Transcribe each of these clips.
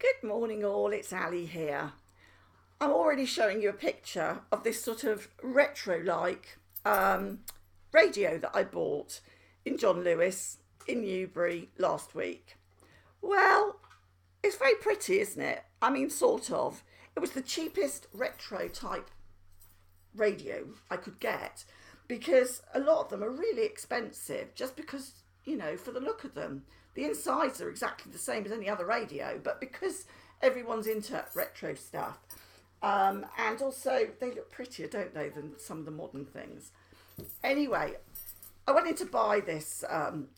Good morning, all. It's Ali here. I'm already showing you a picture of this sort of retro like radio that I bought in John Lewis in Newbury last week. Well, it's very pretty, isn't it? I mean, sort of. It was the cheapest retro type radio I could get because a lot of them are really expensive just because, for the look of them. The insides are exactly the same as any other radio, but because everyone's into retro stuff, and also they look prettier, don't they, than some of the modern things. Anyway, I went in to buy this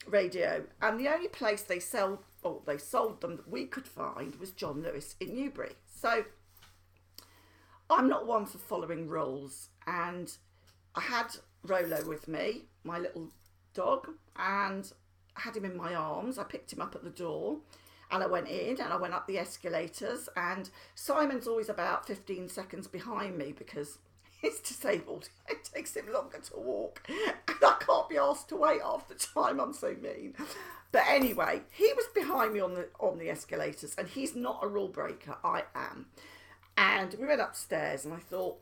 radio, and the only place they sold them that we could find was John Lewis in Newbury. So I'm not one for following rules, and I had Rolo with me, my little dog, and I had him in my arms. I picked him up at the door and I went in and I went up the escalators, and Simon's always about 15 seconds behind me because he's disabled. It takes him longer to walk and I can't be asked to wait half the time. I'm so mean. But anyway, he was behind me on the escalators, and he's not a rule breaker. I am. And we went upstairs and I thought,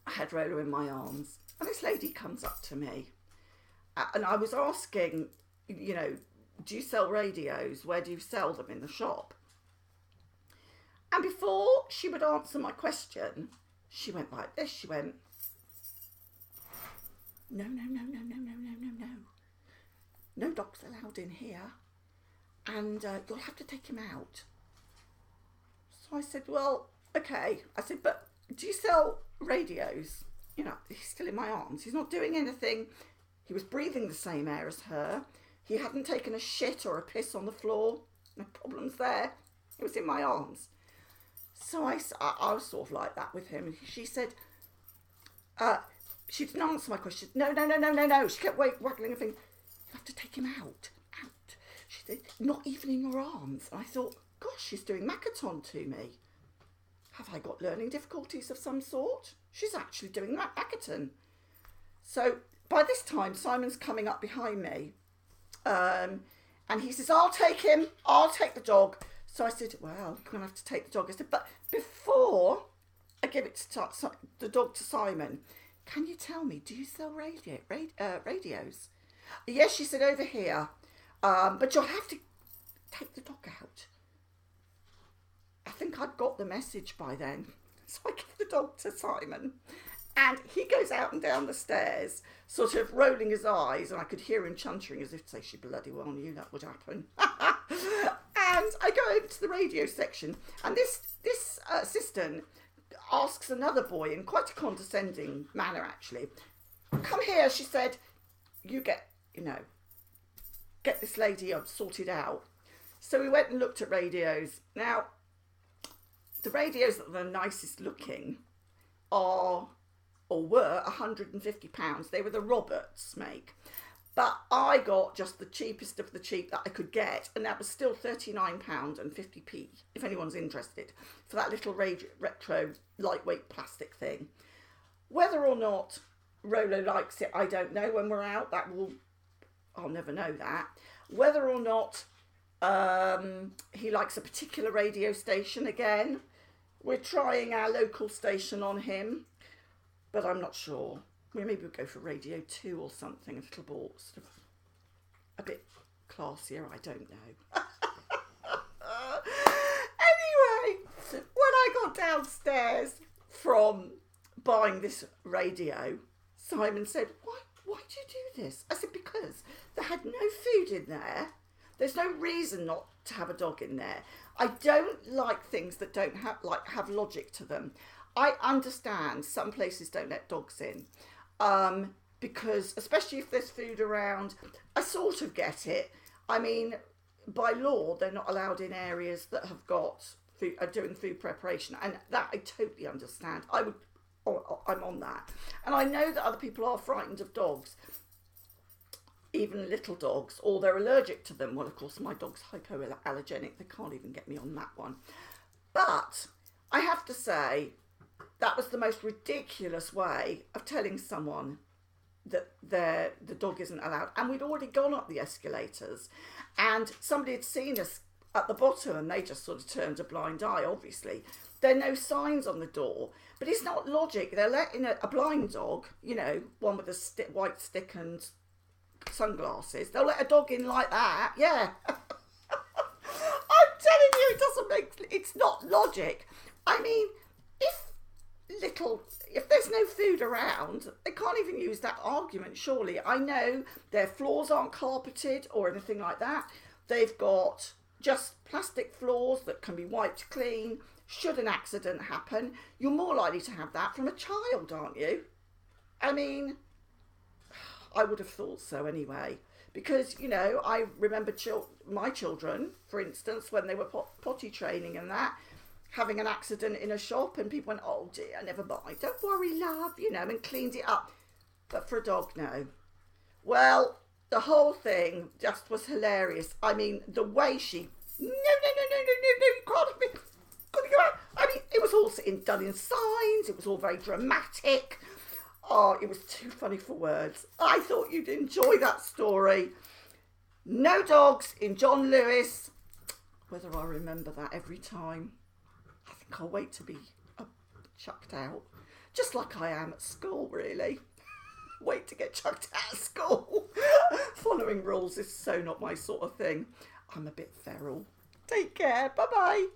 I had Rolo in my arms, and this lady comes up to me, and I was asking, do you sell radios? Where do you sell them in the shop? And before she would answer my question, she went like this. She went, no, no, no, no, no, no, no, no, no. No dogs allowed in here, and you'll have to take him out. So I said, well, okay. I said, but do you sell radios? He's still in my arms. He's not doing anything. He was breathing the same air as her. He hadn't taken a shit or a piss on the floor. No problems there. He was in my arms. So I was sort of like that with him. And she said, she didn't answer my question. No, no, no, no, no, no. She kept waggling her finger. You have to take him out. Out. She said, not even in your arms. And I thought, gosh, she's doing Makaton to me. Have I got learning difficulties of some sort? She's actually doing Makaton. So by this time, Simon's coming up behind me. And he says, I'll take him. I'll take the dog. So I said, well, you're going to have to take the dog. I said, but before I give it to the dog to Simon, can you tell me, do you sell radios? Yes, she said, over here. But you'll have to take the dog out. I think I'd got the message by then. So I give the dog to Simon, and he goes out and down the stairs, sort of rolling his eyes, and I could hear him chuntering as if to say, she bloody well knew that would happen. And I go over to the radio section, and this assistant asks another boy in quite a condescending manner, actually, come here, she said, you get this lady sorted out. So we went and looked at radios. Now, the radios that are the nicest looking were £150. They were the Roberts make. But I got just the cheapest of the cheap that I could get, and that was still £39.50, if anyone's interested, for that little retro lightweight plastic thing. Whether or not Rolo likes it, I don't know. When we're out, I'll never know that. Whether or not he likes a particular radio station again, we're trying our local station on him, but I'm not sure. Maybe we'll go for Radio 2 or something, a little more sort of a bit classier, I don't know. Anyway, when I got downstairs from buying this radio, Simon said, why do you do this? I said, because they had no food in there. There's no reason not to have a dog in there. I don't like things that don't have logic to them. I understand some places don't let dogs in, because especially if there's food around, I sort of get it. I mean, by law, they're not allowed in areas that have got food, are doing food preparation, and that I totally understand. I'm on that, and I know that other people are frightened of dogs, even little dogs, or they're allergic to them. Well, of course, my dog's hypoallergenic. They can't even get me on that one. But I have to say, that was the most ridiculous way of telling someone that the dog isn't allowed. And we'd already gone up the escalators, and somebody had seen us at the bottom, and they just sort of turned a blind eye, obviously. There are no signs on the door, but it's not logic. They're letting a blind dog, you know, one with a white stick and sunglasses, they'll let a dog in like that, yeah. I'm telling you, it's not logic. I mean, if there's no food around, they can't even use that argument, surely. I know their floors aren't carpeted or anything like that. They've got just plastic floors that can be wiped clean. Should an accident happen, you're more likely to have that from a child, aren't you? I mean, I would have thought so anyway. Because, you know, I remember my children, for instance, when they were potty training and that, having an accident in a shop, and people went, oh dear, never mind, don't worry, love, you know, and cleaned it up. But for a dog, no. Well, the whole thing just was hilarious. I mean, the way she, no, you can't go out. I mean, it was all done in signs. It was all very dramatic. Oh, it was too funny for words. I thought you'd enjoy that story. No dogs in John Lewis. Whether I remember that every time. I think I'll wait to be chucked out. Just like I am at school, really. Wait to get chucked out of school. Following rules is so not my sort of thing. I'm a bit feral. Take care. Bye-bye.